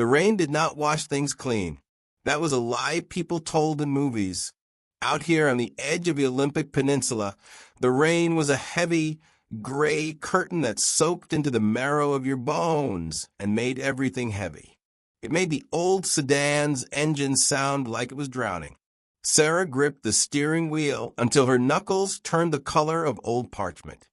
The rain did not wash things clean. That was a lie people told in movies. Out here on the edge of the Olympic Peninsula, the rain was a heavy, gray curtain that soaked into the marrow of your bones and made everything heavy. It made the old sedan's engine sound like it was drowning. Sarah gripped the steering wheel until her knuckles turned the color of old parchment.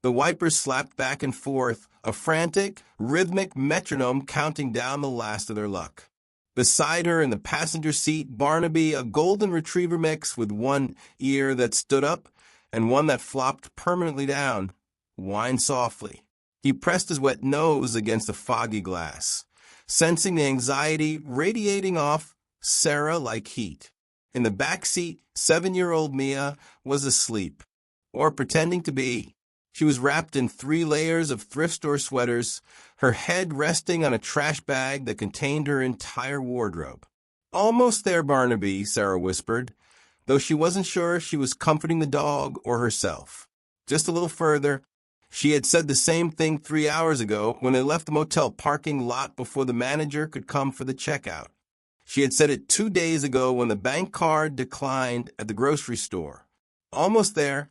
The wipers slapped back and forth, a frantic, rhythmic metronome counting down the last of their luck. Beside her in the passenger seat, Barnaby, a golden retriever mix with one ear that stood up and one that flopped permanently down, whined softly. He pressed his wet nose against the foggy glass, sensing the anxiety radiating off Sarah like heat. In the back seat, 7-year-old Mia was asleep, or pretending to be. She was wrapped in 3 layers of thrift store sweaters, her head resting on a trash bag that contained her entire wardrobe. "Almost there, Barnaby," Sarah whispered, though she wasn't sure if she was comforting the dog or herself. Just a little further. She had said the same thing 3 hours ago when they left the motel parking lot before the manager could come for the checkout. She had said it 2 days ago when the bank card declined at the grocery store. Almost there.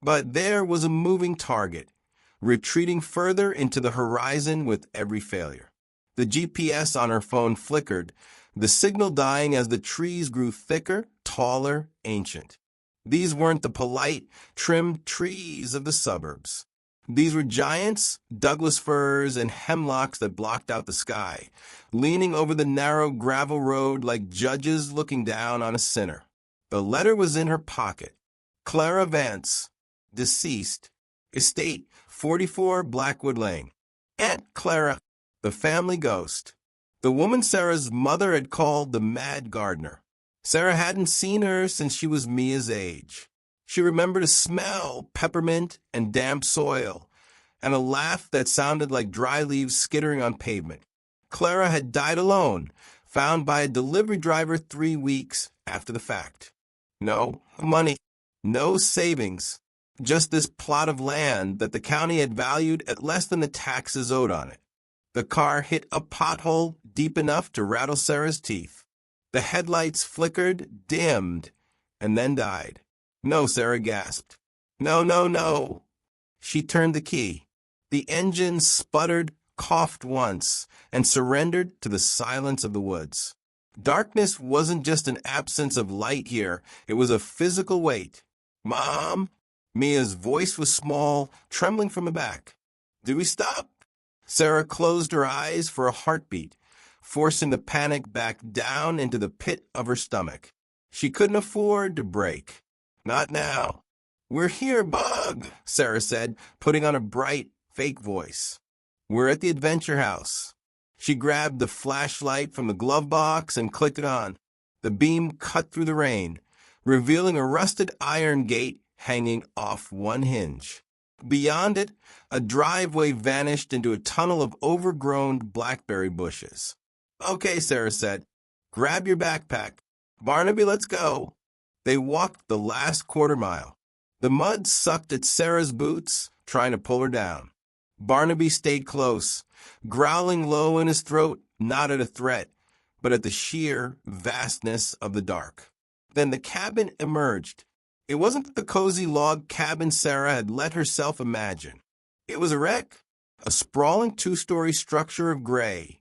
But there was a moving target, retreating further into the horizon with every failure. The GPS on her phone flickered, the signal dying as the trees grew thicker, taller, ancient. These weren't the polite, trimmed trees of the suburbs. These were giants, Douglas firs, and hemlocks that blocked out the sky, leaning over the narrow gravel road like judges looking down on a sinner. The letter was in her pocket. Clara Vance, deceased, estate 44 Blackwood Lane. Aunt Clara, the family ghost. The woman Sarah's mother had called the Mad Gardener. Sarah hadn't seen her since she was Mia's age. She remembered a smell, peppermint and damp soil, and a laugh that sounded like dry leaves skittering on pavement. Clara had died alone, found by a delivery driver 3 weeks after the fact. No money, no savings. Just this plot of land that the county had valued at less than the taxes owed on it. The car hit a pothole deep enough to rattle Sarah's teeth. The headlights flickered, dimmed, and then died. "No," Sarah gasped. "No, no, no." She turned the key. The engine sputtered, coughed once, and surrendered to the silence of the woods. Darkness wasn't just an absence of light here. It was a physical weight. "Mom?" Mia's voice was small, trembling from the back. "Do we stop?" Sarah closed her eyes for a heartbeat, forcing the panic back down into the pit of her stomach. She couldn't afford to break. Not now. "We're here, Bug," Sarah said, putting on a bright, fake voice. "We're at the Adventure House." She grabbed the flashlight from the glove box and clicked it on. The beam cut through the rain, revealing a rusted iron gate hanging off one hinge. Beyond it, a driveway vanished into a tunnel of overgrown blackberry bushes. "Okay," Sarah said. "Grab your backpack. Barnaby, let's go." They walked the last quarter mile. The mud sucked at Sarah's boots, trying to pull her down. Barnaby stayed close, growling low in his throat, not at a threat, but at the sheer vastness of the dark. Then the cabin emerged. It wasn't the cozy log cabin Sarah had let herself imagine. It was a wreck, a sprawling 2-story structure of gray,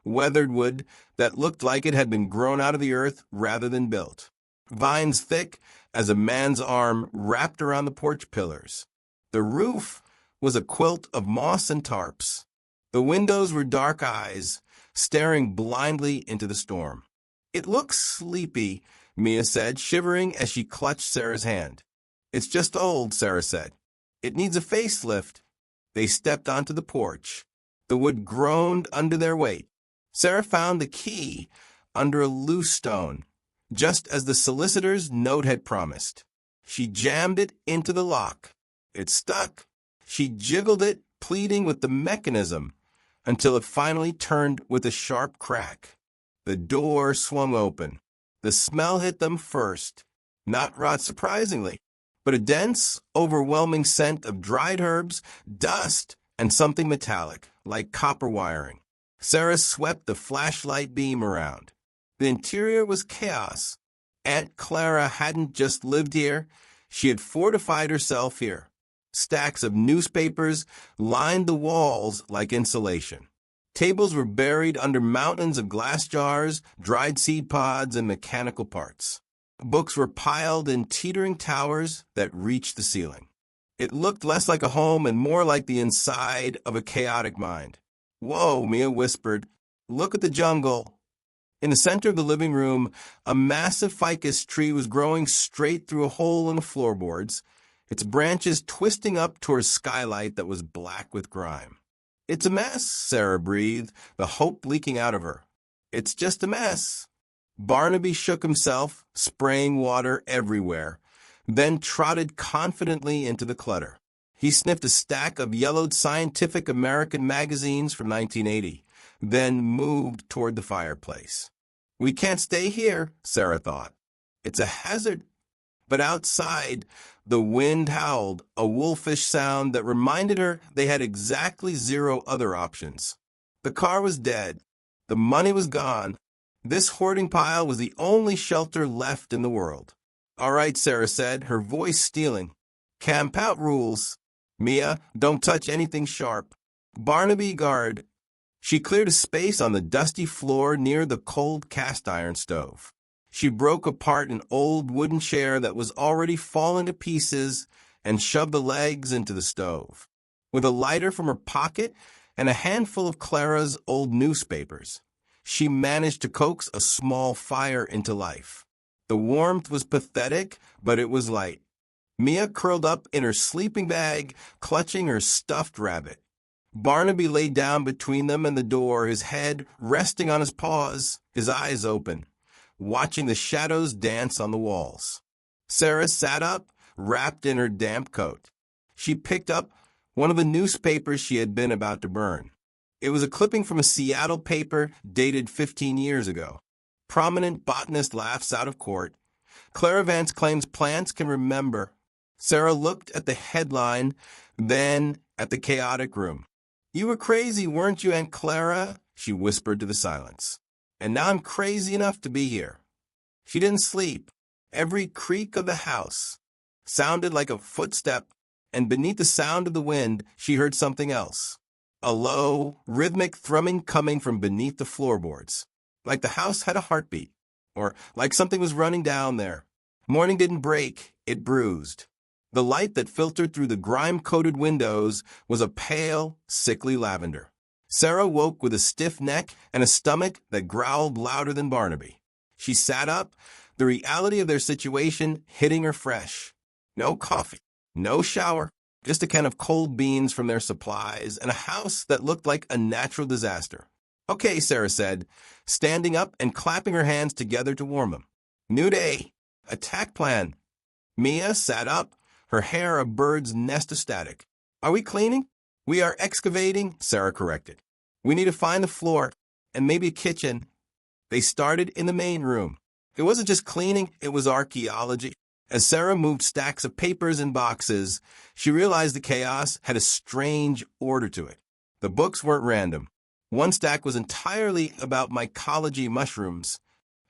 weathered wood that looked like it had been grown out of the earth rather than built. Vines thick as a man's arm wrapped around the porch pillars. The roof was a quilt of moss and tarps. The windows were dark eyes, staring blindly into the storm. "It looks sleepy," Mia said, shivering as she clutched Sarah's hand. "It's just old," Sarah said. "It needs a facelift." They stepped onto the porch. The wood groaned under their weight. Sarah found the key under a loose stone, just as the solicitor's note had promised. She jammed it into the lock. It stuck. She jiggled it, pleading with the mechanism, until it finally turned with a sharp crack. The door swung open. The smell hit them first, not rot surprisingly, but a dense, overwhelming scent of dried herbs, dust, and something metallic, like copper wiring. Sarah swept the flashlight beam around. The interior was chaos. Aunt Clara hadn't just lived here, she had fortified herself here. Stacks of newspapers lined the walls like insulation. Tables were buried under mountains of glass jars, dried seed pods, and mechanical parts. Books were piled in teetering towers that reached the ceiling. It looked less like a home and more like the inside of a chaotic mind. "Whoa," Mia whispered. "Look at the jungle." In the center of the living room, a massive ficus tree was growing straight through a hole in the floorboards, its branches twisting up towards skylight that was black with grime. "It's a mess," Sarah breathed, the hope leaking out of her. "It's just a mess." Barnaby shook himself, spraying water everywhere, then trotted confidently into the clutter. He sniffed a stack of yellowed Scientific American magazines from 1980, then moved toward the fireplace. "We can't stay here," Sarah thought. "It's a hazard." But outside, the wind howled, a wolfish sound that reminded her they had exactly 0 other options. The car was dead. The money was gone. This hoarding pile was the only shelter left in the world. "All right," Sarah said, her voice stealing. "Camp out rules. Mia, don't touch anything sharp. Barnaby, guard." She cleared a space on the dusty floor near the cold cast-iron stove. She broke apart an old wooden chair that was already falling to pieces and shoved the legs into the stove. With a lighter from her pocket and a handful of Clara's old newspapers, she managed to coax a small fire into life. The warmth was pathetic, but it was light. Mia curled up in her sleeping bag, clutching her stuffed rabbit. Barnaby lay down between them and the door, his head resting on his paws, his eyes open, watching the shadows dance on the walls. Sarah sat up, wrapped in her damp coat. She picked up one of the newspapers she had been about to burn. It was a clipping from a Seattle paper dated 15 years ago. "Prominent botanist laughs out of court. Clara Vance claims plants can remember." Sarah looked at the headline, then at the chaotic room. "You were crazy, weren't you, Aunt Clara?" she whispered to the silence. "And now I'm crazy enough to be here." She didn't sleep. Every creak of the house sounded like a footstep, and beneath the sound of the wind, she heard something else. A low, rhythmic thrumming coming from beneath the floorboards, like the house had a heartbeat, or like something was running down there. Morning didn't break, it bruised. The light that filtered through the grime-coated windows was a pale, sickly lavender. Sarah woke with a stiff neck and a stomach that growled louder than Barnaby. She sat up, the reality of their situation hitting her fresh. No coffee, no shower, just a can of cold beans from their supplies, and a house that looked like a natural disaster. "Okay," Sarah said, standing up and clapping her hands together to warm them. "New day. Attack plan." Mia sat up, her hair a bird's nest of static. "Are we cleaning?" "We are excavating," Sarah corrected. "We need to find the floor, and maybe a kitchen." They started in the main room. It wasn't just cleaning, it was archaeology. As Sarah moved stacks of papers and boxes, she realized the chaos had a strange order to it. The books weren't random. One stack was entirely about mycology mushrooms.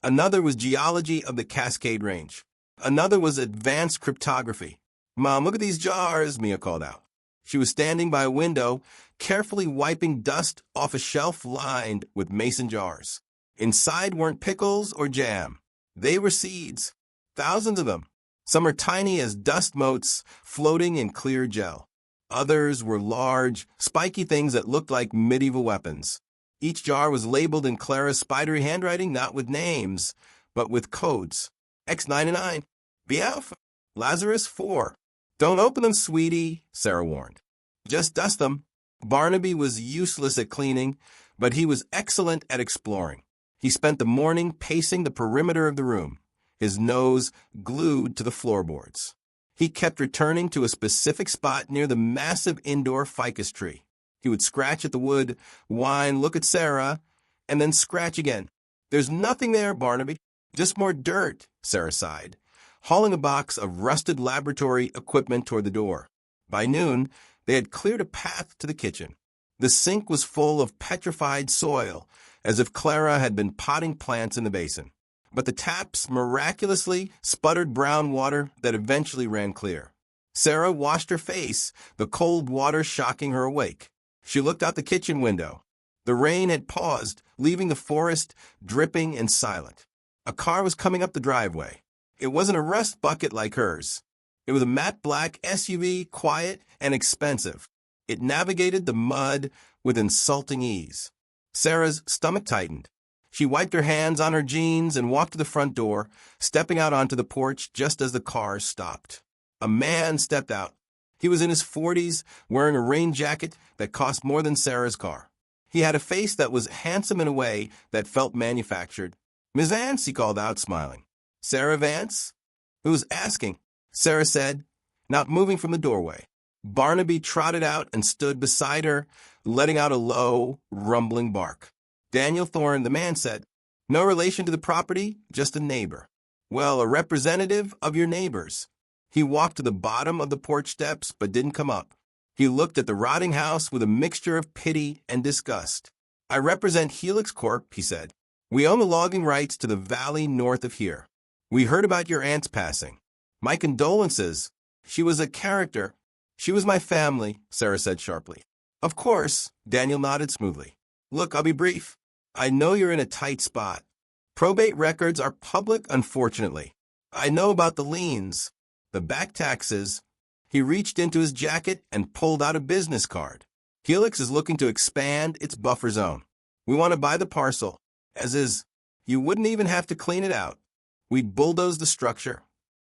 Another was geology of the Cascade Range. Another was advanced cryptography. "Mom, look at these jars," Mia called out. She was standing by a window, carefully wiping dust off a shelf lined with mason jars. Inside weren't pickles or jam. They were seeds. Thousands of them. Some are tiny as dust motes floating in clear gel. Others were large, spiky things that looked like medieval weapons. Each jar was labeled in Clara's spidery handwriting, not with names, but with codes. X99, BF, Lazarus 4. "Don't open them, sweetie," Sarah warned. "Just dust them." Barnaby was useless at cleaning, but he was excellent at exploring. He spent the morning pacing the perimeter of the room, his nose glued to the floorboards. He kept returning to a specific spot near the massive indoor ficus tree. He would scratch at the wood, whine, look at Sarah, and then scratch again. "There's nothing there, Barnaby. Just more dirt," Sarah sighed, hauling a box of rusted laboratory equipment toward the door. By noon, they had cleared a path to the kitchen. The sink was full of petrified soil, as if Clara had been potting plants in the basin. But the taps miraculously sputtered brown water that eventually ran clear. Sarah washed her face, the cold water shocking her awake. She looked out the kitchen window. The rain had paused, leaving the forest dripping and silent. A car was coming up the driveway. It wasn't a rust bucket like hers. It was a matte black SUV, quiet and expensive. It navigated the mud with insulting ease. Sarah's stomach tightened. She wiped her hands on her jeans and walked to the front door, stepping out onto the porch just as the car stopped. A man stepped out. He was in his 40s, wearing a rain jacket that cost more than Sarah's car. He had a face that was handsome in a way that felt manufactured. "Miss Vance," he called out, smiling. "Sarah Vance?" "Who's asking?" Sarah said, not moving from the doorway. Barnaby trotted out and stood beside her, letting out a low, rumbling bark. "Daniel Thorne," the man said. "No relation to the property, just a neighbor." "Well, a representative of your neighbors." He walked to the bottom of the porch steps but didn't come up. He looked at the rotting house with a mixture of pity and disgust. "I represent Helix Corp," he said. "We own the logging rights to the valley north of here. We heard about your aunt's passing. My condolences. She was a character." "She was my family," Sarah said sharply. "Of course," Daniel nodded smoothly. "Look, I'll be brief. I know you're in a tight spot. Probate records are public, unfortunately. I know about the liens, the back taxes." He reached into his jacket and pulled out a business card. "Helix is looking to expand its buffer zone. We want to buy the parcel, as is. You wouldn't even have to clean it out. We'd bulldoze the structure."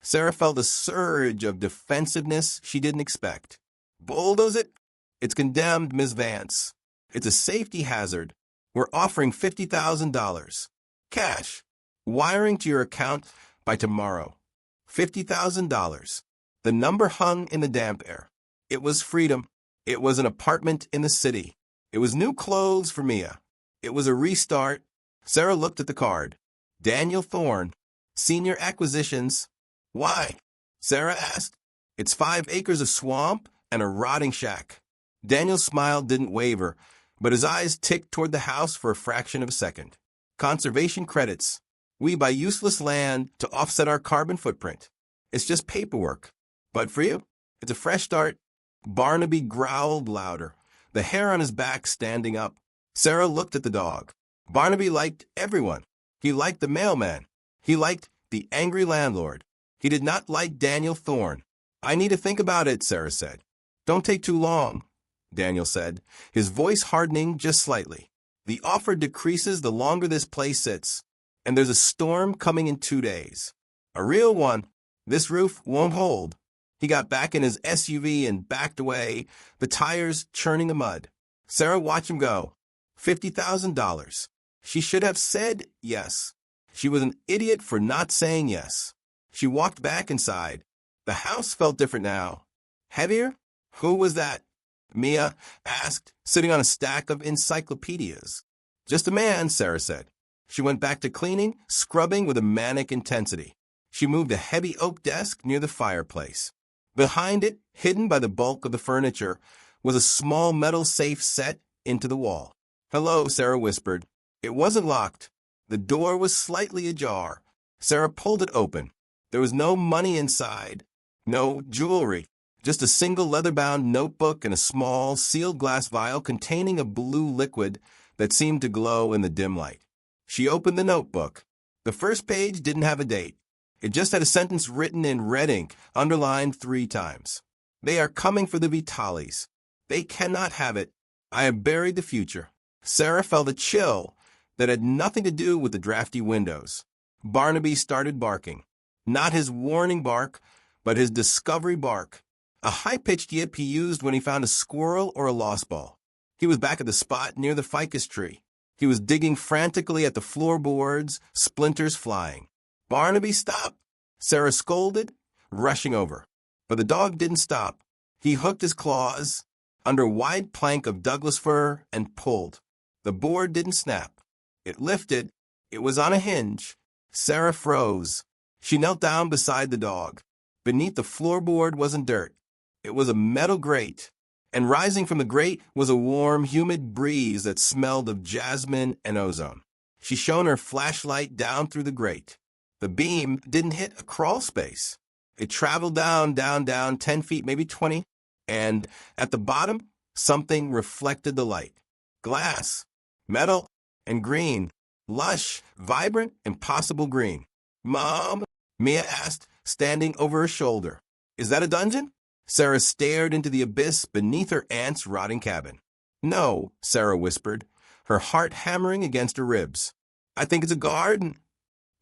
Sarah felt a surge of defensiveness she didn't expect. "Bulldoze it? It's condemned, Miss Vance. It's a safety hazard. We're offering $50,000. Cash. Wiring to your account by tomorrow. $50,000. The number hung in the damp air. It was freedom. It was an apartment in the city. It was new clothes for Mia. It was a restart. Sarah looked at the card. Daniel Thorne, Senior Acquisitions. "Why?" Sarah asked. "It's 5 acres of swamp and a rotting shack." Daniel's smile didn't waver, but his eyes ticked toward the house for a fraction of a second. "Conservation credits. We buy useless land to offset our carbon footprint. It's just paperwork. But for you, it's a fresh start." Barnaby growled louder, the hair on his back standing up. Sarah looked at the dog. Barnaby liked everyone. He liked the mailman. He liked the angry landlord. He did not like Daniel Thorne. "I need to think about it," Sarah said. "Don't take too long," Daniel said, his voice hardening just slightly. "The offer decreases the longer this place sits, and there's a storm coming in 2 days. A real one. This roof won't hold." He got back in his SUV and backed away, the tires churning the mud. Sarah watched him go. $50,000. She should have said yes. She was an idiot for not saying yes. She walked back inside. The house felt different now. Heavier? "Who was that?" Mia asked, sitting on a stack of encyclopedias. "Just a man," Sarah said. She went back to cleaning, scrubbing with a manic intensity. She moved a heavy oak desk near the fireplace. Behind it, hidden by the bulk of the furniture, was a small metal safe set into the wall. "Hello," Sarah whispered. It wasn't locked. The door was slightly ajar. Sarah pulled it open. There was no money inside, no jewelry, just a single leather-bound notebook and a small, sealed glass vial containing a blue liquid that seemed to glow in the dim light. She opened the notebook. The first page didn't have a date. It just had a sentence written in red ink, underlined 3 times. "They are coming for the Vitalis. They cannot have it. I have buried the future." Sarah felt a chill that had nothing to do with the drafty windows. Barnaby started barking. Not his warning bark, but his discovery bark. A high-pitched yip he used when he found a squirrel or a lost ball. He was back at the spot near the ficus tree. He was digging frantically at the floorboards, splinters flying. "Barnaby, stop!" Sarah scolded, rushing over. But the dog didn't stop. He hooked his claws under a wide plank of Douglas fir and pulled. The board didn't snap. It lifted. It was on a hinge. Sarah froze. She knelt down beside the dog. Beneath the floorboard wasn't dirt. It was a metal grate. and rising from the grate was a warm, humid breeze that smelled of jasmine and ozone. She shone her flashlight down through the grate. The beam didn't hit a crawl space. It traveled down, 10 feet, maybe 20, and at the bottom, something reflected the light. Glass, metal, and green. Lush, vibrant, impossible green. "Mom?" Mia asked, standing over her shoulder. "Is that a dungeon?" Sarah stared into the abyss beneath her aunt's rotting cabin. "No," Sarah whispered, her heart hammering against her ribs. "I think it's a garden."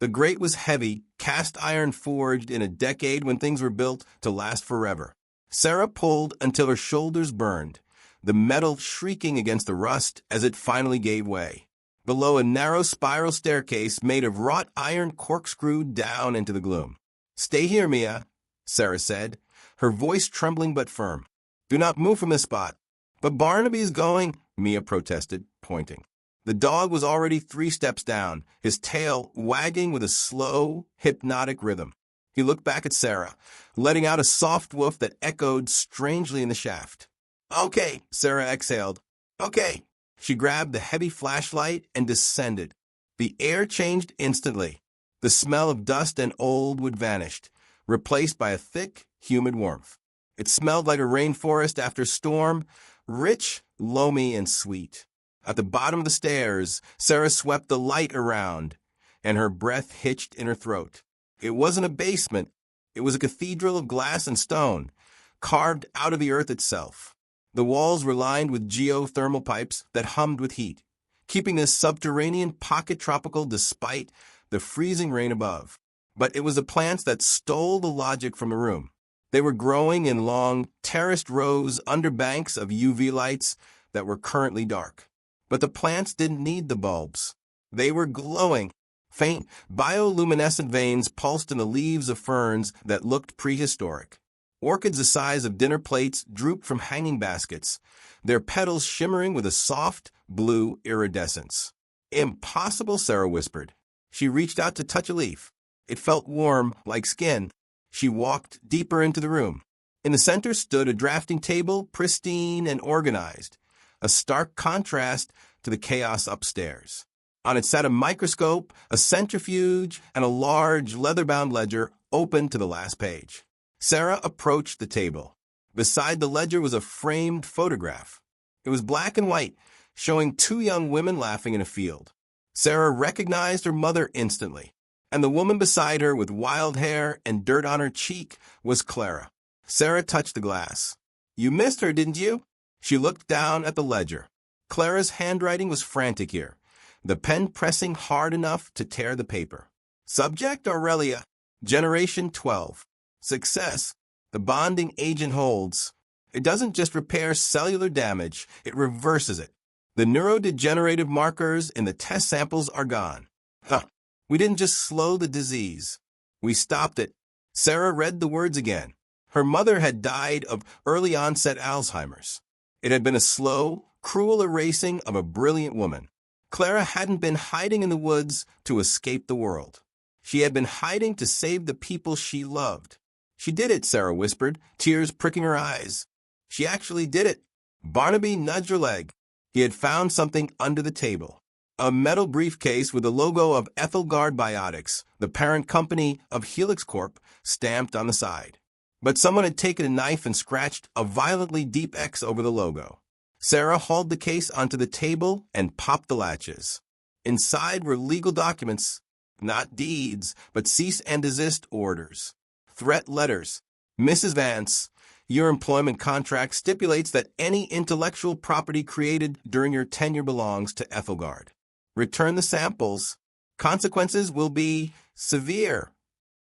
The grate was heavy, cast iron forged in a decade when things were built to last forever. Sarah pulled until her shoulders burned, the metal shrieking against the rust as it finally gave way. Below, a narrow spiral staircase made of wrought iron corkscrewed down into the gloom. "Stay here, Mia," Sarah said, her voice trembling but firm. "Do not move from this spot." "But Barnaby's going," Mia protested, pointing. The dog was already 3 steps down, his tail wagging with a slow, hypnotic rhythm. He looked back at Sarah, letting out a soft woof that echoed strangely in the shaft. "Okay," Sarah exhaled. "Okay." She grabbed the heavy flashlight and descended. The air changed instantly. The smell of dust and old wood vanished, replaced by a thick, humid warmth. It smelled like a rainforest after storm, rich, loamy, and sweet. At the bottom of the stairs, Sarah swept the light around, and her breath hitched in her throat. It wasn't a basement. It was a cathedral of glass and stone, carved out of the earth itself. The walls were lined with geothermal pipes that hummed with heat, keeping this subterranean pocket tropical despite the freezing rain above. But it was the plants that stole the logic from the room. They were growing in long, terraced rows under banks of UV lights that were currently dark. But the plants didn't need the bulbs. They were glowing. Faint, bioluminescent veins pulsed in the leaves of ferns that looked prehistoric. Orchids the size of dinner plates drooped from hanging baskets, their petals shimmering with a soft, blue iridescence. "Impossible," Sarah whispered. She reached out to touch a leaf. It felt warm, like skin. She walked deeper into the room. In the center stood a drafting table, pristine and organized, a stark contrast to the chaos upstairs. On it sat a microscope, a centrifuge, and a large, leather-bound ledger open to the last page. Sarah approached the table. Beside the ledger was a framed photograph. It was black and white, showing 2 young women laughing in a field. Sarah recognized her mother instantly, and the woman beside her with wild hair and dirt on her cheek was Clara. Sarah touched the glass. "You missed her, didn't you?" She looked down at the ledger. Clara's handwriting was frantic here, the pen pressing hard enough to tear the paper. "Subject Aurelia, Generation 12. Success. The bonding agent holds. It doesn't just repair cellular damage, it reverses it. The neurodegenerative markers in the test samples are gone." Huh. "We didn't just slow the disease. We stopped it." Sarah read the words again. Her mother had died of early-onset Alzheimer's. It had been a slow, cruel erasing of a brilliant woman. Clara hadn't been hiding in the woods to escape the world. She had been hiding to save the people she loved. "She did it," Sarah whispered, tears pricking her eyes. She actually did it. Barnaby nudged her leg. He had found something under the table. A metal briefcase with the logo of Ethelgard Biotics, the parent company of Helix Corp, stamped on the side. But someone had taken a knife and scratched a violently deep X over the logo. Sarah hauled the case onto the table and popped the latches. Inside were legal documents, not deeds, but cease and desist orders. Threat letters. "Mrs. Vance, your employment contract stipulates that any intellectual property created during your tenure belongs to Ethelgard. Return the samples. Consequences will be severe."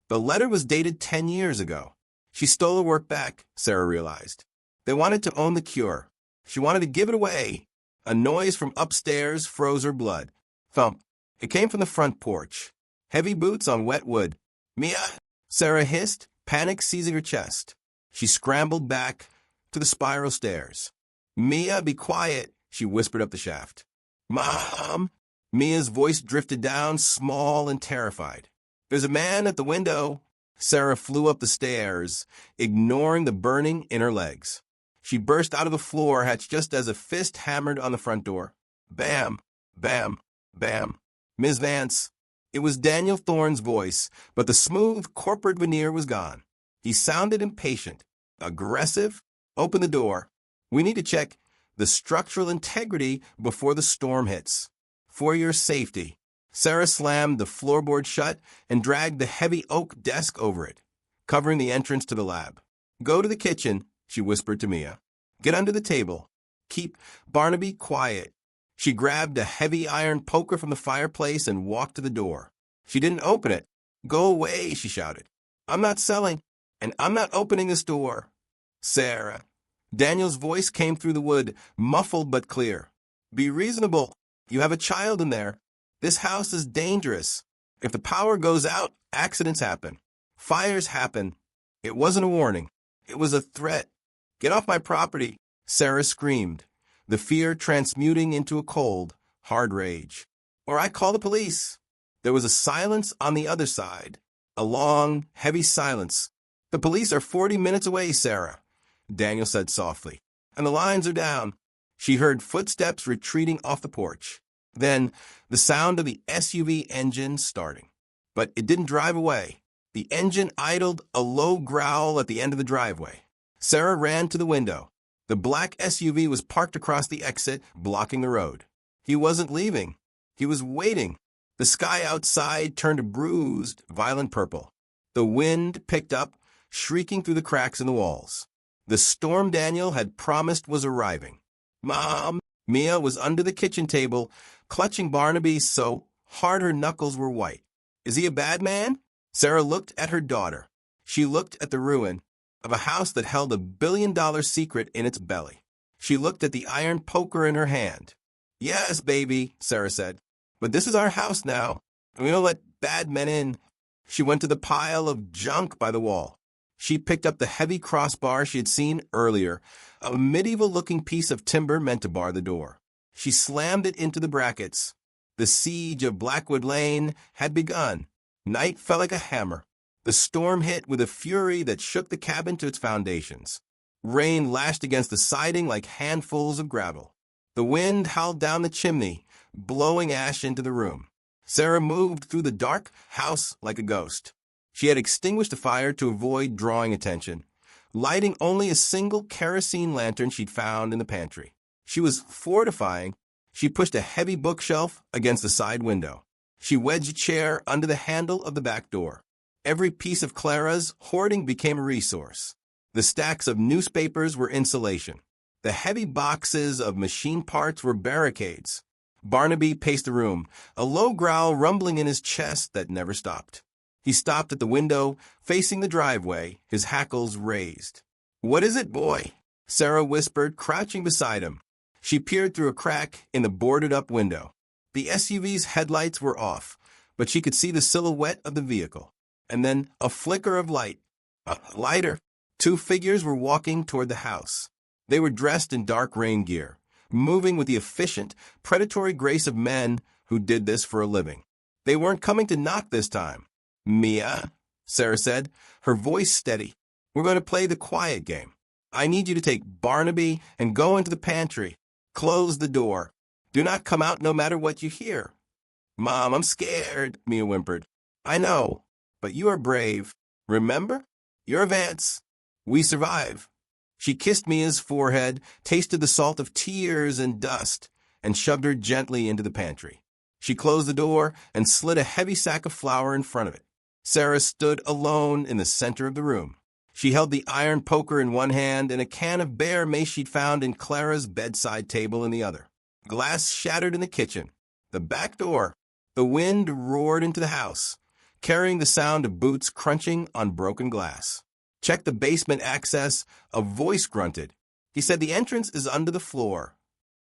The letter was dated 10 years ago. She stole her work back, Sarah realized. They wanted to own the cure. She wanted to give it away. A noise from upstairs froze her blood. Thump. It came from the front porch. Heavy boots on wet wood. "Mia!" Sarah hissed, panic seizing her chest. She scrambled back to the spiral stairs. "Mia, be quiet," she whispered up the shaft. "Mom!" Mia's voice drifted down, small and terrified. "There's a man at the window." Sarah flew up the stairs, ignoring the burning in her legs. She burst out of the floor hatch just as a fist hammered on the front door. Bam! Bam! Bam! Ms. Vance. It was Daniel Thorne's voice, but the smooth corporate veneer was gone. He sounded impatient, aggressive. Open the door. We need to check the structural integrity before the storm hits. For your safety. Sarah slammed the floorboard shut and dragged the heavy oak desk over it, covering the entrance to the lab. Go to the kitchen, she whispered to Mia. Get under the table. Keep Barnaby quiet. She grabbed a heavy iron poker from the fireplace and walked to the door. She didn't open it. Go away, she shouted. I'm not selling, and I'm not opening this door. Sarah. Daniel's voice came through the wood, muffled but clear. Be reasonable. You have a child in there. This house is dangerous. If the power goes out, accidents happen. Fires happen. It wasn't a warning. It was a threat. Get off my property, Sarah screamed, the fear transmuting into a cold, hard rage. Or I call the police. There was a silence on the other side, a long, heavy silence. The police are 40 minutes away, Sarah, Daniel said softly, and the lines are down. She heard footsteps retreating off the porch. Then the sound of the SUV engine starting. But it didn't drive away. The engine idled, a low growl at the end of the driveway. Sarah ran to the window. The black SUV was parked across the exit, blocking the road. He wasn't leaving. He was waiting. The sky outside turned a bruised, violent purple. The wind picked up, shrieking through the cracks in the walls. The storm Daniel had promised was arriving. Mom! Mia was under the kitchen table, clutching Barnaby so hard her knuckles were white. Is he a bad man? Sarah looked at her daughter. She looked at the ruin of a house that held $1 billion secret in its belly. She looked at the iron poker in her hand. Yes, baby, Sarah said. But this is our house now. We don't let bad men in. She went to the pile of junk by the wall. She picked up the heavy crossbar she had seen earlier, a medieval-looking piece of timber meant to bar the door. She slammed it into the brackets. The siege of Blackwood Lane had begun. Night fell like a hammer. The storm hit with a fury that shook the cabin to its foundations. Rain lashed against the siding like handfuls of gravel. The wind howled down the chimney, blowing ash into the room. Sarah moved through the dark house like a ghost. She had extinguished the fire to avoid drawing attention, lighting only a single kerosene lantern she'd found in the pantry. She was fortifying. She pushed a heavy bookshelf against the side window. She wedged a chair under the handle of the back door. Every piece of Clara's hoarding became a resource. The stacks of newspapers were insulation. The heavy boxes of machine parts were barricades. Barnaby paced the room, a low growl rumbling in his chest that never stopped. He stopped at the window, facing the driveway, his hackles raised. What is it, boy? Sarah whispered, crouching beside him. She peered through a crack in the boarded-up window. The SUV's headlights were off, but she could see the silhouette of the vehicle. And then a flicker of light. A lighter. Two figures were walking toward the house. They were dressed in dark rain gear, moving with the efficient, predatory grace of men who did this for a living. They weren't coming to knock this time. Mia, Sarah said, her voice steady. We're going to play the quiet game. I need you to take Barnaby and go into the pantry. Close the door. Do not come out no matter what you hear. Mom, I'm scared, Mia whimpered. I know, but you are brave. Remember? You're Vance. We survive. She kissed Mia's forehead, tasted the salt of tears and dust, and shoved her gently into the pantry. She closed the door and slid a heavy sack of flour in front of it. Sarah stood alone in the center of the room. She held the iron poker in one hand and a can of bear mace she'd found in Clara's bedside table in the other. Glass shattered in the kitchen. The back door. The wind roared into the house, carrying the sound of boots crunching on broken glass. Check the basement access, a voice grunted. He said the entrance is under the floor.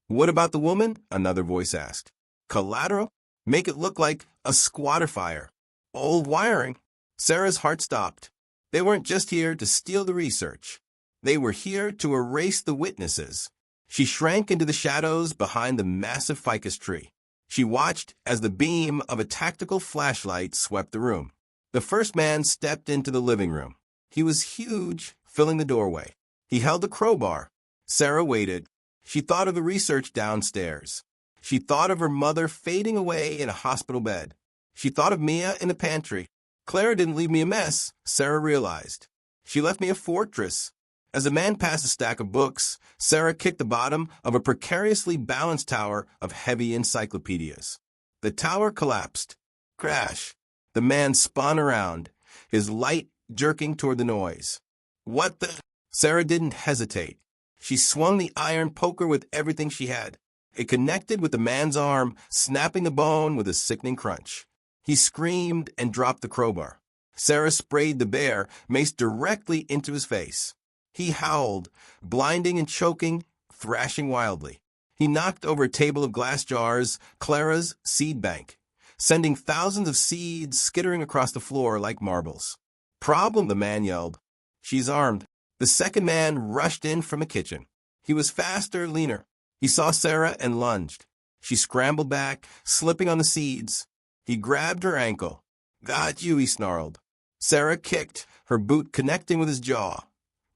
What about the woman? Another voice asked. Collateral? Make it look like a squatter fire. Old wiring. Sarah's heart stopped. They weren't just here to steal the research. They were here to erase the witnesses. She shrank into the shadows behind the massive ficus tree. She watched as the beam of a tactical flashlight swept the room. The first man stepped into the living room. He was huge, filling the doorway. He held a crowbar. Sarah waited. She thought of the research downstairs. She thought of her mother fading away in a hospital bed. She thought of Mia in the pantry. Clara didn't leave me a mess, Sarah realized. She left me a fortress. As a man passed a stack of books, Sarah kicked the bottom of a precariously balanced tower of heavy encyclopedias. The tower collapsed. Crash. The man spun around, his light jerking toward the noise. What the? Sarah didn't hesitate. She swung the iron poker with everything she had. It connected with the man's arm, snapping the bone with a sickening crunch. He screamed and dropped the crowbar. Sarah sprayed the bear mace directly into his face. He howled, blinding and choking, thrashing wildly. He knocked over a table of glass jars, Clara's seed bank, sending thousands of seeds skittering across the floor like marbles. Problem, the man yelled. She's armed. The second man rushed in from the kitchen. He was faster, leaner. He saw Sarah and lunged. She scrambled back, slipping on the seeds. He grabbed her ankle. Got you, he snarled. Sarah kicked, her boot connecting with his jaw.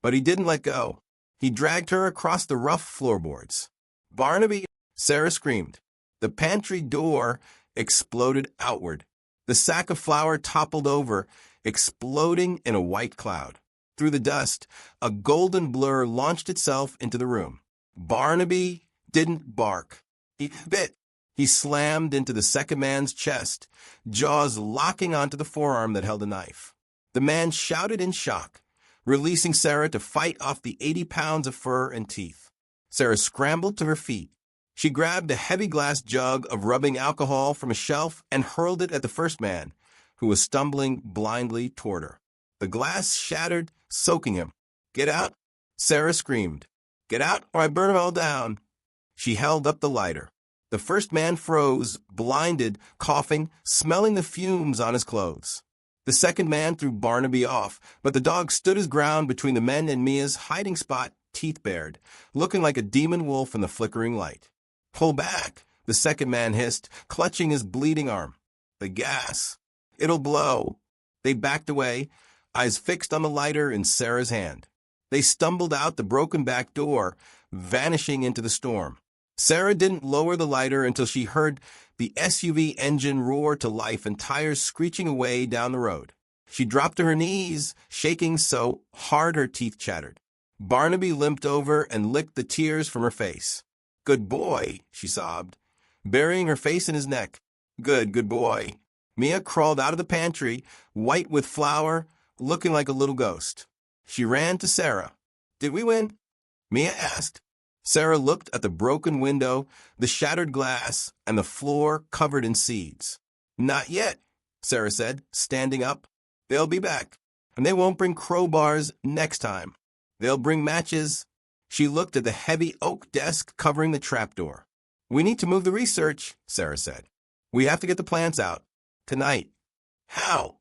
But he didn't let go. He dragged her across the rough floorboards. Barnaby, Sarah screamed. The pantry door exploded outward. The sack of flour toppled over, exploding in a white cloud. Through the dust, a golden blur launched itself into the room. Barnaby didn't bark. He bit. He slammed into the second man's chest, jaws locking onto the forearm that held a knife. The man shouted in shock, releasing Sarah to fight off the 80 pounds of fur and teeth. Sarah scrambled to her feet. She grabbed a heavy glass jug of rubbing alcohol from a shelf and hurled it at the first man, who was stumbling blindly toward her. The glass shattered, soaking him. Get out, Sarah screamed. Get out or I burn it all down. She held up the lighter. The first man froze, blinded, coughing, smelling the fumes on his clothes. The second man threw Barnaby off, but the dog stood his ground between the men and Mia's hiding spot, teeth bared, looking like a demon wolf in the flickering light. Pull back, the second man hissed, clutching his bleeding arm. The gas. It'll blow. They backed away, eyes fixed on the lighter in Sarah's hand. They stumbled out the broken back door, vanishing into the storm. Sarah didn't lower the lighter until she heard the SUV engine roar to life and tires screeching away down the road. She dropped to her knees, shaking so hard her teeth chattered. Barnaby limped over and licked the tears from her face. Good boy, she sobbed, burying her face in his neck. Good boy. Mia crawled out of the pantry, white with flour, looking like a little ghost. She ran to Sarah. Did we win? Mia asked. Sarah looked at the broken window, the shattered glass, and the floor covered in seeds. Not yet, Sarah said, standing up. They'll be back, and they won't bring crowbars next time. They'll bring matches. She looked at the heavy oak desk covering the trapdoor. We need to move the research, Sarah said. We have to get the plants out. Tonight. How?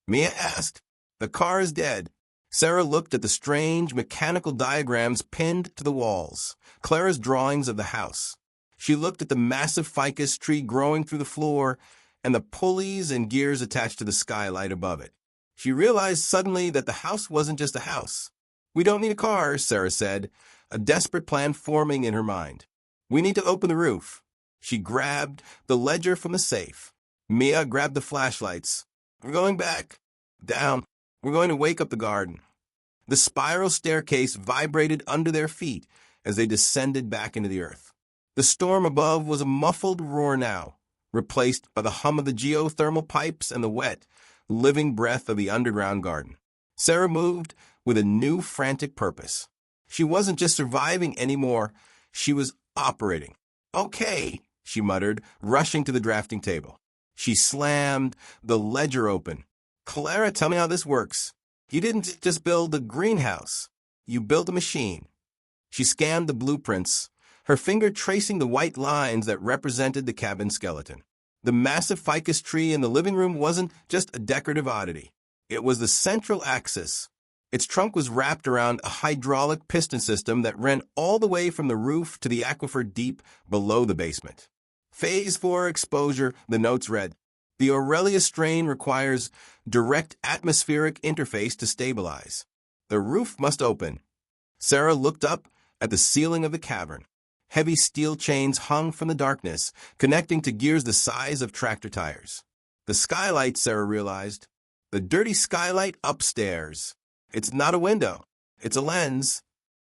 Mia asked. The car is dead. Sarah looked at the strange mechanical diagrams pinned to the walls, Clara's drawings of the house. She looked at the massive ficus tree growing through the floor and the pulleys and gears attached to the skylight above it. She realized suddenly that the house wasn't just a house. We don't need a car, Sarah said, a desperate plan forming in her mind. We need to open the roof. She grabbed the ledger from the safe. Mia grabbed the flashlights. We're going back. Down. We're going to wake up the garden. The spiral staircase vibrated under their feet as they descended back into the earth. The storm above was a muffled roar now, replaced by the hum of the geothermal pipes and the wet, living breath of the underground garden. Sarah moved with a new frantic purpose. She wasn't just surviving anymore, she was operating. Okay, she muttered, rushing to the drafting table. She slammed the ledger open. Clara, tell me how this works. You didn't just build a greenhouse. You built a machine. She scanned the blueprints, her finger tracing the white lines that represented the cabin skeleton. The massive ficus tree in the living room wasn't just a decorative oddity. It was the central axis. Its trunk was wrapped around a hydraulic piston system that ran all the way from the roof to the aquifer deep below the basement. Phase 4 exposure, the notes read. The Aurelia strain requires direct atmospheric interface to stabilize. The roof must open. Sarah looked up, at the ceiling of the cavern. Heavy steel chains hung from the darkness, connecting to gears the size of tractor tires. The skylight, Sarah realized. The dirty skylight upstairs. It's not a window. It's a lens.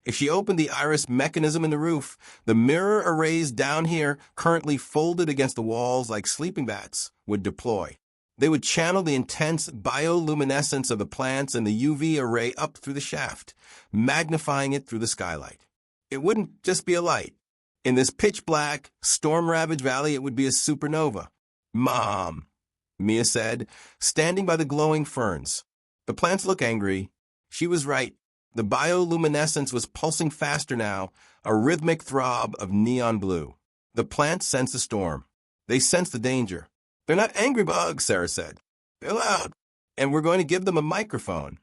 If she opened the iris mechanism in the roof, the mirror arrays down here, currently folded against the walls like sleeping bats, would deploy. They would channel the intense bioluminescence of the plants and the UV array up through the shaft, magnifying it through the skylight. It wouldn't just be a light. In this pitch-black, storm-ravaged valley, it would be a supernova. "Mom," Mia said, standing by the glowing ferns. The plants look angry. She was right. The bioluminescence was pulsing faster now, a rhythmic throb of neon blue. The plants sensed the storm. They sensed the danger. "They're not angry bugs," Sarah said. "They're loud, and we're going to give them a microphone."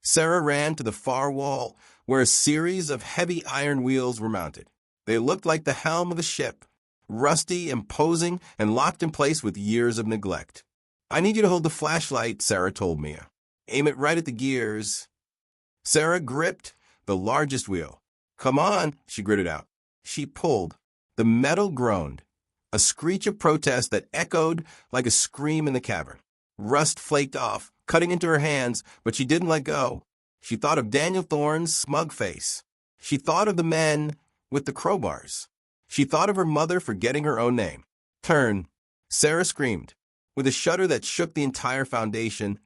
Sarah ran to the far wall, where a series of heavy iron wheels were mounted. They looked like the helm of a ship, rusty, imposing, and locked in place with years of neglect. "I need you to hold the flashlight," Sarah told Mia. "Aim it right at the gears." Sarah gripped the largest wheel. "Come on," she gritted out. She pulled. The metal groaned, a screech of protest that echoed like a scream in the cavern. Rust flaked off, cutting into her hands, but she didn't let go. She thought of Daniel Thorne's smug face. She thought of the men with the crowbars. She thought of her mother forgetting her own name. "Turn," Sarah screamed. With a shudder that shook the entire foundation,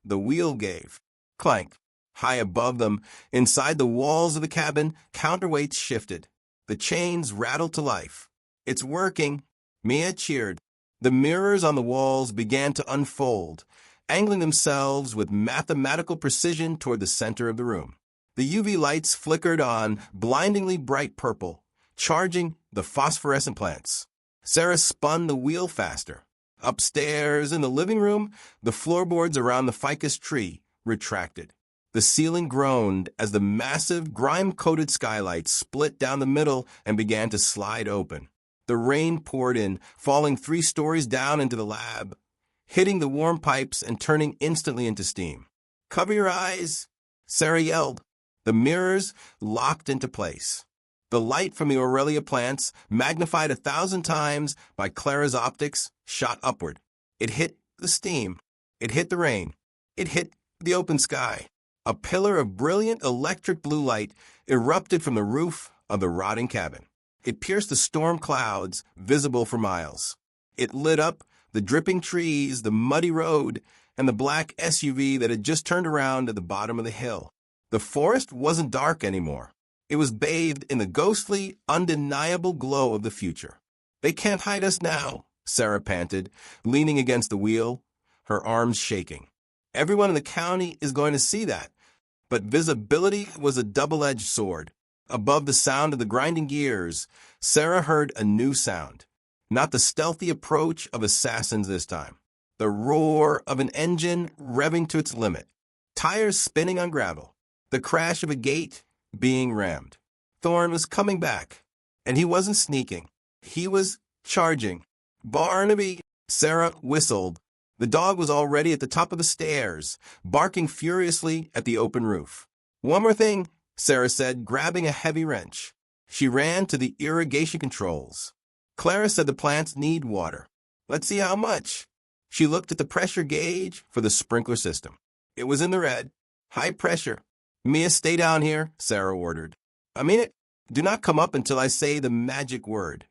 the wheel gave. Clank. High above them, inside the walls of the cabin, counterweights shifted. The chains rattled to life. "It's working," Mia cheered. The mirrors on the walls began to unfold, angling themselves with mathematical precision toward the center of the room. The UV lights flickered on, blindingly bright purple, charging the phosphorescent plants. Sarah spun the wheel faster. Upstairs in the living room, the floorboards around the ficus tree retracted. The ceiling groaned as the massive, grime-coated skylight split down the middle and began to slide open. The rain poured in, falling 3 stories down into the lab, hitting the warm pipes and turning instantly into steam. "Cover your eyes," Sarah yelled. The mirrors locked into place. The light from the Aurelia plants, magnified 1,000 times by Clara's optics, shot upward. It hit the steam. It hit the rain. It hit the open sky. A pillar of brilliant electric blue light erupted from the roof of the rotting cabin. It pierced the storm clouds, visible for miles. It lit up the dripping trees, the muddy road, and the black SUV that had just turned around at the bottom of the hill. The forest wasn't dark anymore. It was bathed in the ghostly, undeniable glow of the future. "They can't hide us now," Sarah panted, leaning against the wheel, her arms shaking. "Everyone in the county is going to see that." But visibility was a double-edged sword. Above the sound of the grinding gears, Sarah heard a new sound. Not the stealthy approach of assassins this time. The roar of an engine revving to its limit. Tires spinning on gravel. The crash of a gate being rammed. Thorne was coming back. And he wasn't sneaking. He was charging. "Barnaby," Sarah whistled. The dog was already at the top of the stairs, barking furiously at the open roof. "One more thing," Sarah said, grabbing a heavy wrench. She ran to the irrigation controls. Clara said the plants need water. "Let's see how much." She looked at the pressure gauge for the sprinkler system. It was in the red. High pressure. "Mia, stay down here," Sarah ordered. "I mean it. Do not come up until I say the magic word."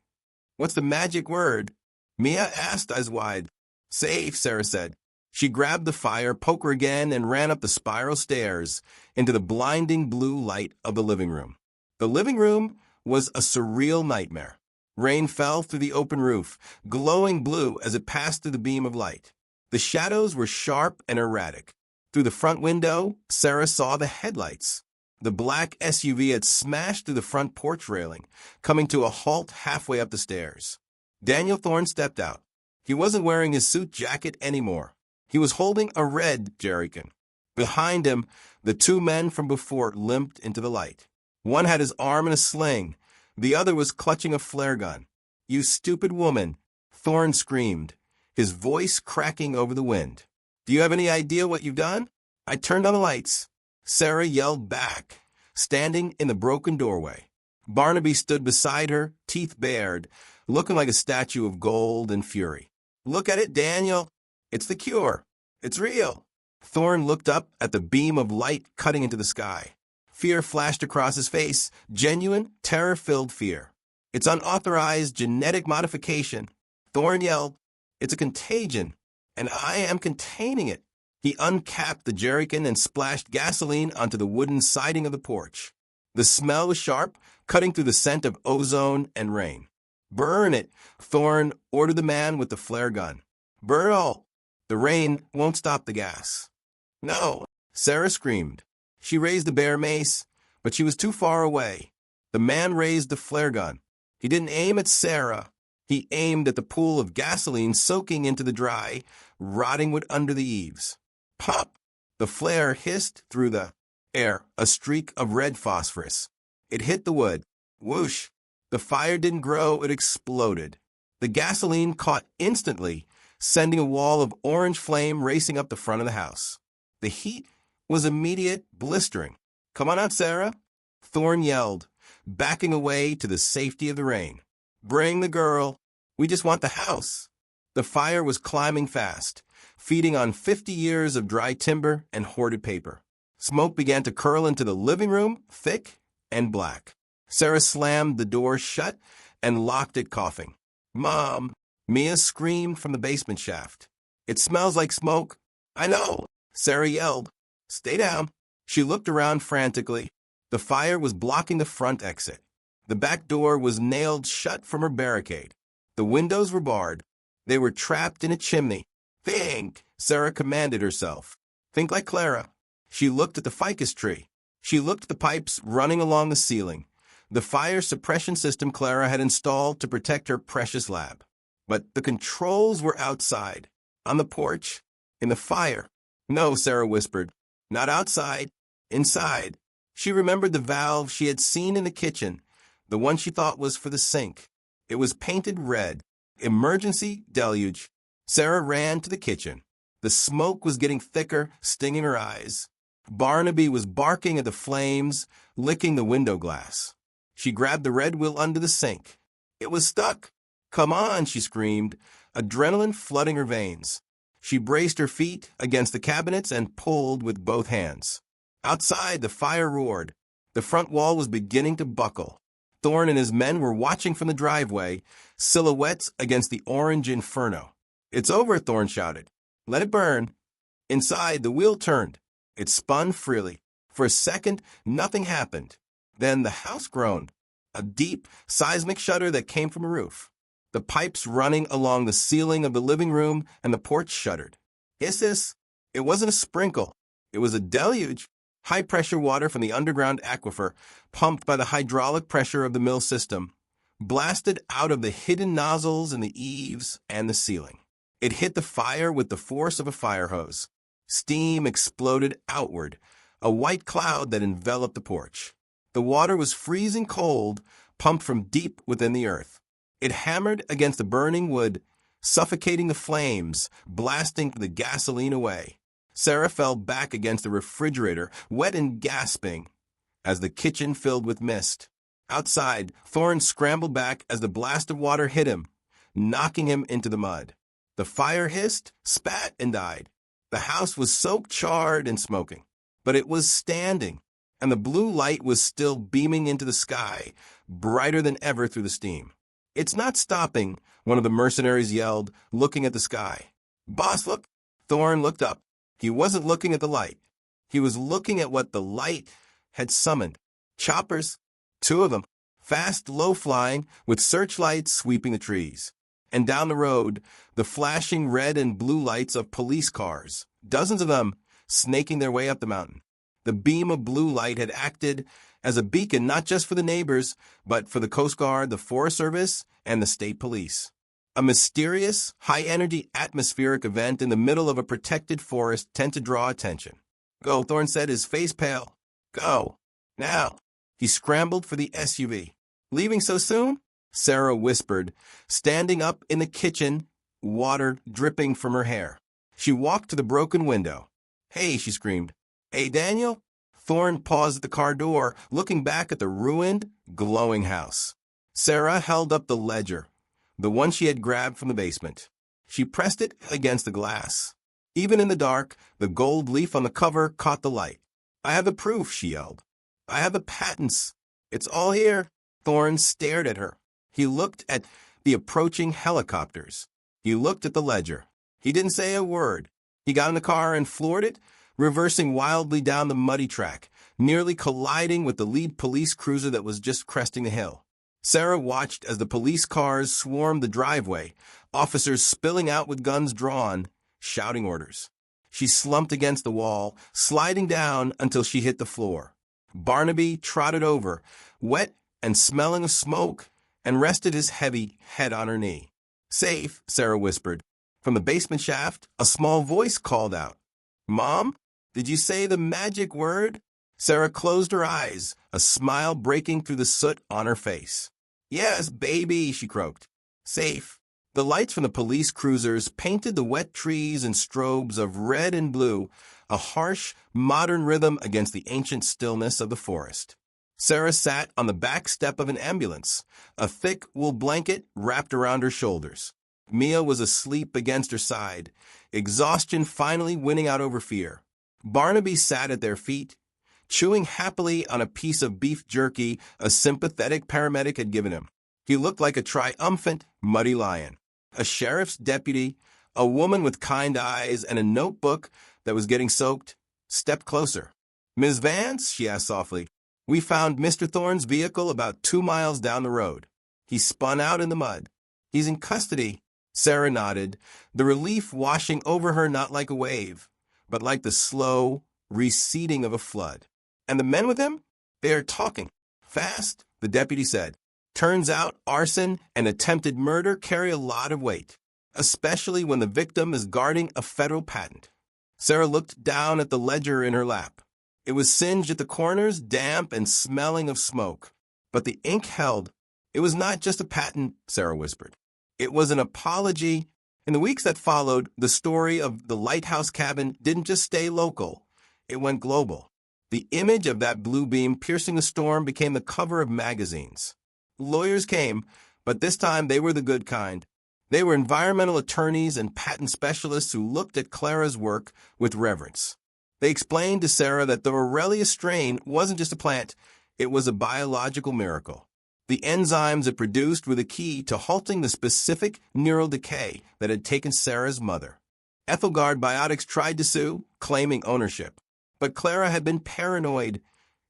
"What's the magic word?" Mia asked, eyes wide. "Safe," Sarah said. She grabbed the fire poker again and ran up the spiral stairs into the blinding blue light of the living room. The living room was a surreal nightmare. Rain fell through the open roof, glowing blue as it passed through the beam of light. The shadows were sharp and erratic. Through the front window, Sarah saw the headlights. The black SUV had smashed through the front porch railing, coming to a halt halfway up the stairs. Daniel Thorne stepped out. He wasn't wearing his suit jacket anymore. He was holding a red jerrycan. Behind him, the 2 men from before limped into the light. One had his arm in a sling. The other was clutching a flare gun. "You stupid woman," Thorne screamed, his voice cracking over the wind. "Do you have any idea what you've done?" "I turned on the lights," Sarah yelled back, standing in the broken doorway. Barnaby stood beside her, teeth bared, looking like a statue of gold and fury. "Look at it, Daniel. It's the cure. It's real." Thorne looked up at the beam of light cutting into the sky. Fear flashed across his face, genuine, terror-filled fear. "It's unauthorized genetic modification." Thorne yelled, "It's a contagion, and I am containing it." He uncapped the jerrycan and splashed gasoline onto the wooden siding of the porch. The smell was sharp, cutting through the scent of ozone and rain. "Burn it," Thorne ordered the man with the flare gun. "Burn all. The rain won't stop the gas." "No," Sarah screamed. She raised the bare mace, but she was too far away. The man raised the flare gun. He didn't aim at Sarah. He aimed at the pool of gasoline soaking into the dry, rotting wood under the eaves. Pop! The flare hissed through the air, a streak of red phosphorus. It hit the wood. Whoosh! The fire didn't grow, it exploded. The gasoline caught instantly, sending a wall of orange flame racing up the front of the house. The heat was immediate, blistering. "Come on out, Sarah," Thorne yelled, backing away to the safety of the rain. "Bring the girl. We just want the house." The fire was climbing fast, feeding on 50 years of dry timber and hoarded paper. Smoke began to curl into the living room, thick and black. Sarah slammed the door shut and locked it, coughing. "Mom!" Mia screamed from the basement shaft. "It smells like smoke." "I know," Sarah yelled. "Stay down." She looked around frantically. The fire was blocking the front exit. The back door was nailed shut from her barricade. The windows were barred. They were trapped in a chimney. "Think," Sarah commanded herself. "Think like Clara." She looked at the ficus tree. She looked at the pipes running along the ceiling, the fire suppression system Clara had installed to protect her precious lab. But the controls were outside, on the porch, in the fire. "No," Sarah whispered. "Not outside. Inside." She remembered the valve she had seen in the kitchen, the one she thought was for the sink. It was painted red. Emergency deluge. Sarah ran to the kitchen. The smoke was getting thicker, stinging her eyes. Barnaby was barking at the flames, licking the window glass. She grabbed the red wheel under the sink. It was stuck. "Come on," she screamed, adrenaline flooding her veins. She braced her feet against the cabinets and pulled with both hands. Outside, the fire roared. The front wall was beginning to buckle. Thorne and his men were watching from the driveway, silhouettes against the orange inferno. "It's over," Thorne shouted. "Let it burn." Inside, the wheel turned. It spun freely. For a second, nothing happened. Then the house groaned. A deep, seismic shudder that came from a roof. The pipes running along the ceiling of the living room and the porch shuddered. Hiss! It wasn't a sprinkle. It was a deluge. High-pressure water from the underground aquifer, pumped by the hydraulic pressure of the mill system, blasted out of the hidden nozzles in the eaves and the ceiling. It hit the fire with the force of a fire hose. Steam exploded outward, a white cloud that enveloped the porch. The water was freezing cold, pumped from deep within the earth. It hammered against the burning wood, suffocating the flames, blasting the gasoline away. Sarah fell back against the refrigerator, wet and gasping, as the kitchen filled with mist. Outside, Thorne scrambled back as the blast of water hit him, knocking him into the mud. The fire hissed, spat, and died. The house was soaked, charred, and smoking. But it was standing, and the blue light was still beaming into the sky, brighter than ever through the steam. "It's not stopping," one of the mercenaries yelled, looking at the sky. "Boss, look!" Thorne looked up. He wasn't looking at the light. He was looking at what the light had summoned. Choppers, 2 of them, fast, low-flying, with searchlights sweeping the trees. And down the road, the flashing red and blue lights of police cars, dozens of them, snaking their way up the mountain. The beam of blue light had acted as a beacon not just for the neighbors, but for the Coast Guard, the Forest Service, and the state police. A mysterious, high-energy atmospheric event in the middle of a protected forest tended to draw attention. "Go," Thorne said, his face pale. "Go. Now." He scrambled for the SUV. "Leaving so soon?" Sarah whispered, standing up in the kitchen, water dripping from her hair. She walked to the broken window. "Hey," she screamed. "Hey, Daniel?" Thorne paused at the car door, looking back at the ruined, glowing house. Sarah held up the ledger, the one she had grabbed from the basement. She pressed it against the glass. Even in the dark, the gold leaf on the cover caught the light. "I have the proof," she yelled. "I have the patents. It's all here." Thorne stared at her. He looked at the approaching helicopters. He looked at the ledger. He didn't say a word. He got in the car and floored it, reversing wildly down the muddy track, nearly colliding with the lead police cruiser that was just cresting the hill. Sarah watched as the police cars swarmed the driveway, officers spilling out with guns drawn, shouting orders. She slumped against the wall, sliding down until she hit the floor. Barnaby trotted over, wet and smelling of smoke, and rested his heavy head on her knee. "Safe," Sarah whispered. From the basement shaft, a small voice called out. "Mom, did you say the magic word?" Sarah closed her eyes, a smile breaking through the soot on her face. "Yes, baby," she croaked. "Safe." The lights from the police cruisers painted the wet trees in strobes of red and blue, a harsh, modern rhythm against the ancient stillness of the forest. Sarah sat on the back step of an ambulance, a thick wool blanket wrapped around her shoulders. Mia was asleep against her side, exhaustion finally winning out over fear. Barnaby sat at their feet, chewing happily on a piece of beef jerky a sympathetic paramedic had given him. He looked like a triumphant, muddy lion. A sheriff's deputy, a woman with kind eyes and a notebook that was getting soaked, stepped closer. "Ms. Vance," she asked softly, "we found Mr. Thorne's vehicle about 2 miles down the road. He spun out in the mud. He's in custody." Sarah nodded, the relief washing over her not like a wave, but like the slow receding of a flood. "And the men with him? They are talking. Fast," the deputy said. "Turns out arson and attempted murder carry a lot of weight, especially when the victim is guarding a federal patent." Sarah looked down at the ledger in her lap. It was singed at the corners, damp and smelling of smoke. But the ink held. "It was not just a patent," Sarah whispered. "It was an apology." In the weeks that followed, the story of the lighthouse cabin didn't just stay local. It went global. The image of that blue beam piercing the storm became the cover of magazines. Lawyers came, but this time they were the good kind. They were environmental attorneys and patent specialists who looked at Clara's work with reverence. They explained to Sarah that the Aurelia strain wasn't just a plant, it was a biological miracle. The enzymes it produced were the key to halting the specific neural decay that had taken Sarah's mother. Ethelgard Biotics tried to sue, claiming ownership. But Clara had been paranoid,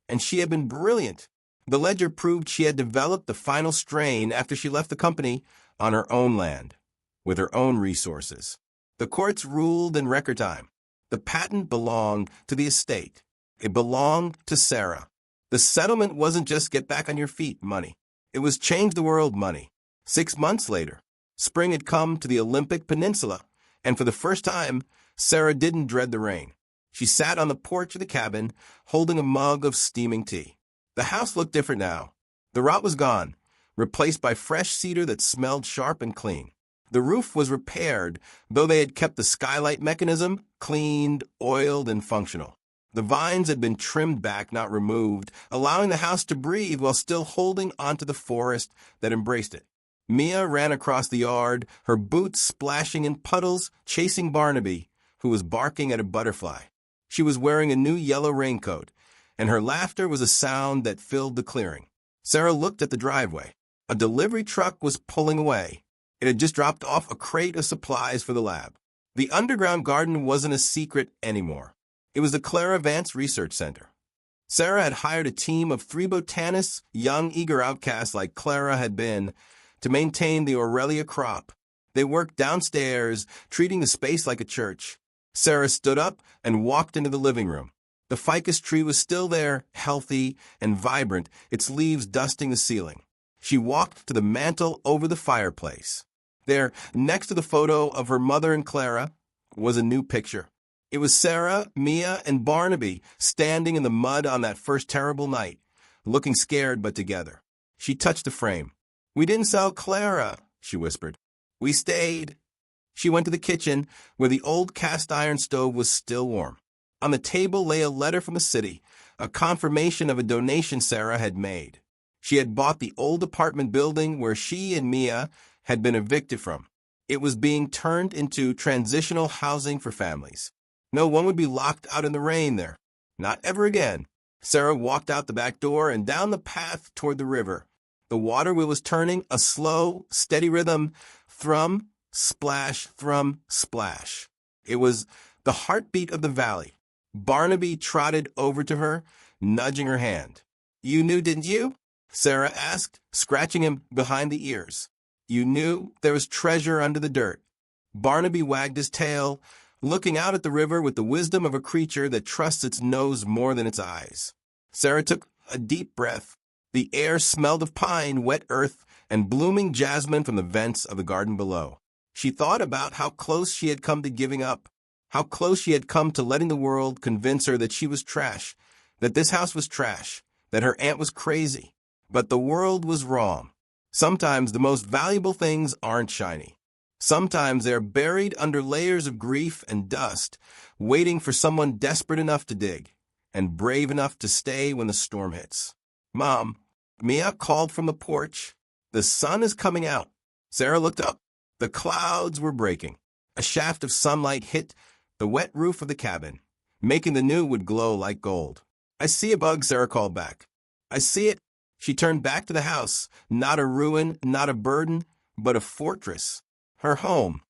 and she had been brilliant. The ledger proved she had developed the final strain after she left the company on her own land, with her own resources. The courts ruled in record time. The patent belonged to the estate. It belonged to Sarah. The settlement wasn't just get back on your feet money. It was change the world money. 6 months later, spring had come to the Olympic Peninsula, and for the first time, Sarah didn't dread the rain. She sat on the porch of the cabin, holding a mug of steaming tea. The house looked different now. The rot was gone, replaced by fresh cedar that smelled sharp and clean. The roof was repaired, though they had kept the skylight mechanism cleaned, oiled, and functional. The vines had been trimmed back, not removed, allowing the house to breathe while still holding onto the forest that embraced it. Mia ran across the yard, her boots splashing in puddles, chasing Barnaby, who was barking at a butterfly. She was wearing a new yellow raincoat, and her laughter was a sound that filled the clearing. Sarah looked at the driveway. A delivery truck was pulling away. It had just dropped off a crate of supplies for the lab. The underground garden wasn't a secret anymore. It was the Clara Vance Research Center. Sarah had hired a team of 3 botanists, young, eager outcasts like Clara had been, to maintain the Aurelia crop. They worked downstairs, treating the space like a church. Sarah stood up and walked into the living room. The ficus tree was still there, healthy and vibrant, its leaves dusting the ceiling. She walked to the mantel over the fireplace. There, next to the photo of her mother and Clara, was a new picture. It was Sarah, Mia, and Barnaby standing in the mud on that first terrible night, looking scared but together. She touched the frame. "We didn't sell Clara," she whispered. "We stayed." She went to the kitchen, where the old cast-iron stove was still warm. On the table lay a letter from the city, a confirmation of a donation Sarah had made. She had bought the old apartment building where she and Mia had been evicted from. It was being turned into transitional housing for families. No one would be locked out in the rain there. Not ever again. Sarah walked out the back door and down the path toward the river. The water wheel was turning, a slow, steady rhythm. Thrum, splash, thrum, splash. It was the heartbeat of the valley. Barnaby trotted over to her, nudging her hand. "You knew, didn't you?" Sarah asked, scratching him behind the ears. "You knew there was treasure under the dirt." Barnaby wagged his tail, looking out at the river with the wisdom of a creature that trusts its nose more than its eyes. Sarah took a deep breath. The air smelled of pine, wet earth, and blooming jasmine from the vents of the garden below. She thought about how close she had come to giving up, how close she had come to letting the world convince her that she was trash, that this house was trash, that her aunt was crazy. But the world was wrong. Sometimes the most valuable things aren't shiny. Sometimes they're buried under layers of grief and dust, waiting for someone desperate enough to dig and brave enough to stay when the storm hits. "Mom," Mia called from the porch. "The sun is coming out." Sarah looked up. The clouds were breaking. A shaft of sunlight hit the wet roof of the cabin, making the new wood glow like gold. "I see a bug," Sarah called back. "I see it." She turned back to the house, not a ruin, not a burden, but a fortress. Her home.